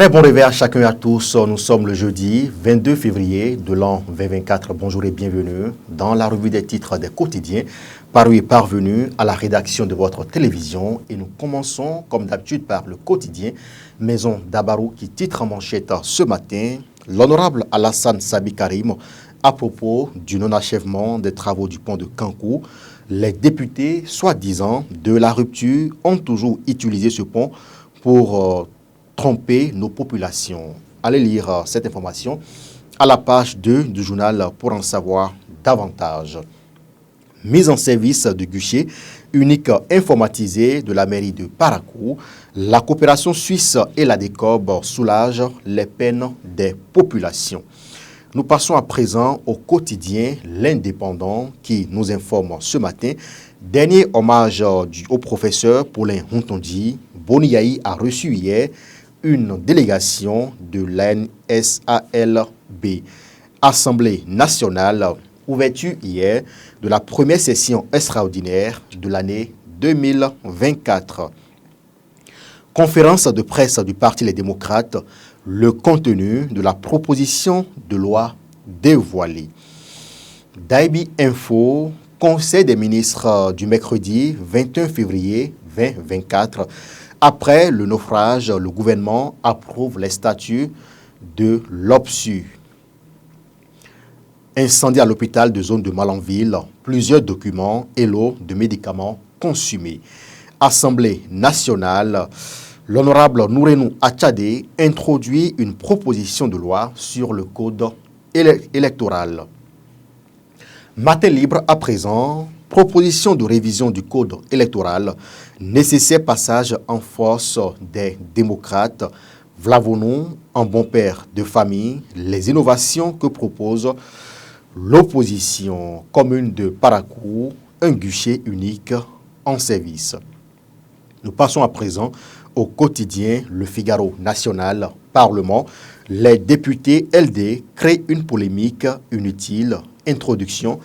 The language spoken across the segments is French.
Très bon réveil à chacun et à tous. Nous sommes le jeudi 22 février de l'an 2024. Bonjour et bienvenue dans la revue des titres des quotidiens, paru et parvenu à la rédaction de votre télévision. Et nous commençons comme d'habitude par le quotidien Maison d'Abarou qui titre en manchette ce matin l'honorable Alassane Sabi Karim à propos du non-achèvement des travaux du pont de Kankou. Les députés, soi-disant de la rupture, ont toujours utilisé ce pont pour tromper nos populations. Allez lire cette information à la page 2 du journal pour en savoir davantage. Mise en service du guichet unique informatisé de la mairie de Parakou, la coopération suisse et la DECOB soulagent les peines des populations. Nous passons à présent au quotidien L'Indépendant qui nous informe ce matin. Dernier hommage au professeur Paulin Hontondi, Boniaï a reçu hier une délégation de l'ANSALB. Assemblée nationale, ouverture hier de la première session extraordinaire de l'année 2024. Conférence de presse du Parti Les Démocrates, le contenu de la proposition de loi dévoilée. Daibi Info, Conseil des ministres du mercredi 21 février 2024. Après le naufrage, le gouvernement approuve les statuts de l'OPSU. Incendie à l'hôpital de zone de Malanville, plusieurs documents et lots de médicaments consumés. Assemblée nationale, l'honorable Nourenou Achadé introduit une proposition de loi sur le code électoral. Matin libre à présent, proposition de révision du code électoral, nécessaire passage en force des démocrates. Vlavons-nous, en bon père de famille, les innovations que propose l'opposition. Commune de Parakou, un guichet unique en service. Nous passons à présent au quotidien Le Figaro National, Parlement. Les députés LD créent une polémique inutile. Introduction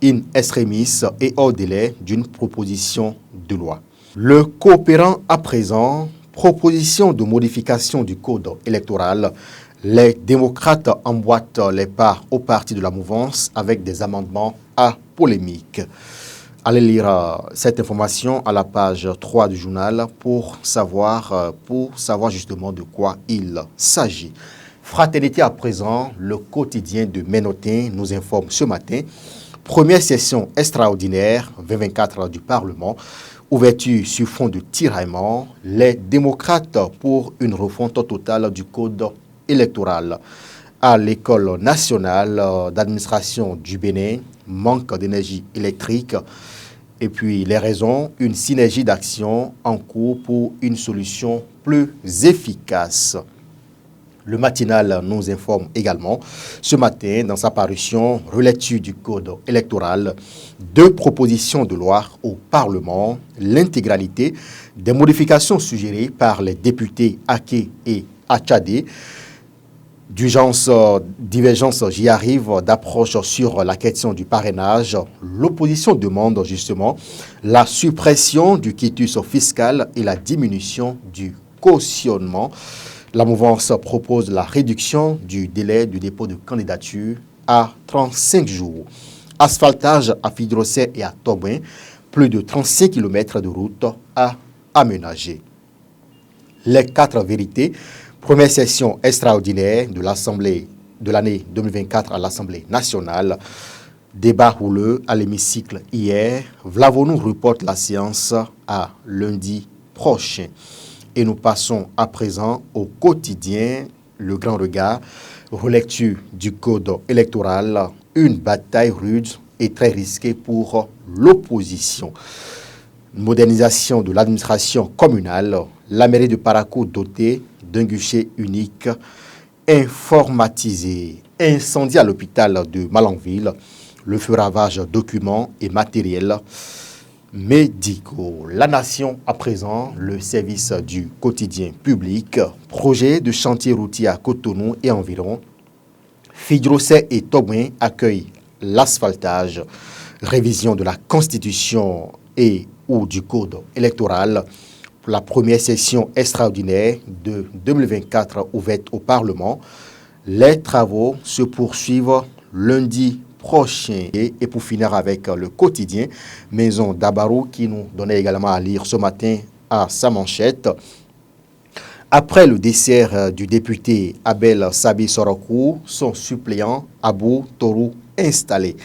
in extremis et hors délai d'une proposition de loi. Le coopérant à présent, proposition de modification du code électoral. Les démocrates emboîtent les pas au parti de la mouvance avec des amendements à polémique. Allez lire cette information à la page 3 du journal pour savoir justement de quoi il s'agit. Fraternité à présent, le quotidien de Ménotin nous informe ce matin. Première session extraordinaire 2024 du Parlement. Ouverture sur fond de tiraillement. Les démocrates pour une refonte totale du code électoral. À l'école nationale d'administration du Bénin, manque d'énergie électrique. Et puis les raisons, une synergie d'action en cours pour une solution plus efficace. Le matinal nous informe également ce matin dans sa parution relecture du code électoral, 2 propositions de loi au Parlement, l'intégralité des modifications suggérées par les députés Ake et Achadé. Divergence, j'y arrive, d'approche sur la question du parrainage. L'opposition demande justement la suppression du quitus fiscal et la diminution du cautionnement. La mouvance propose la réduction du délai du dépôt de candidature à 35 jours. Asphaltage à Fidrosset et à Tobin, plus de 35 km de route à aménager. Les 4 vérités. Première session extraordinaire de l'Assemblée de l'année 2024 à l'Assemblée nationale. Débat houleux à l'hémicycle hier. Vlavons-nous reporte la séance à lundi prochain. Et nous passons à présent au quotidien Le Grand Regard. Relecture du code électoral. Une bataille rude et très risquée pour l'opposition. Modernisation de l'administration communale. La mairie de Parakou dotée d'un guichet unique informatisé. Incendie à l'hôpital de Malanville. Le feu ravage documents et matériels médicaux. La Nation à présent, le service du quotidien public. Projet de chantier routier à Cotonou et environ. Fidrosset et Tobin accueillent l'asphaltage. Révision de la Constitution et ou du code électoral. la première session extraordinaire de 2024 ouverte au Parlement. Les travaux se poursuivent lundi prochain. Et pour finir avec le quotidien, Maison d'Abarou qui nous donnait également à lire ce matin à sa manchette. Après le dessert du député Abel Sabi Sorokou, son suppléant Abou Torou installé.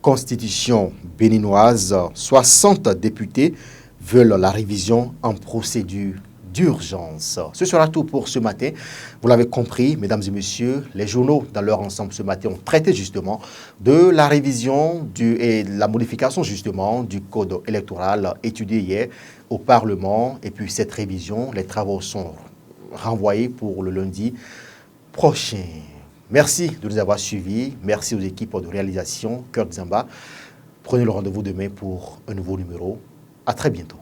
Constitution béninoise, 60 députés veulent la révision en procédure d'urgence. Ce sera tout pour ce matin. Vous l'avez compris, mesdames et messieurs, les journaux dans leur ensemble ce matin ont traité justement de la révision et de la modification justement du code électoral étudié hier au Parlement. Et puis cette révision, les travaux sont renvoyés pour le lundi prochain. Merci de nous avoir suivis. Merci aux équipes de réalisation, Kurt Zamba. Prenez le rendez-vous demain pour un nouveau numéro. À très bientôt.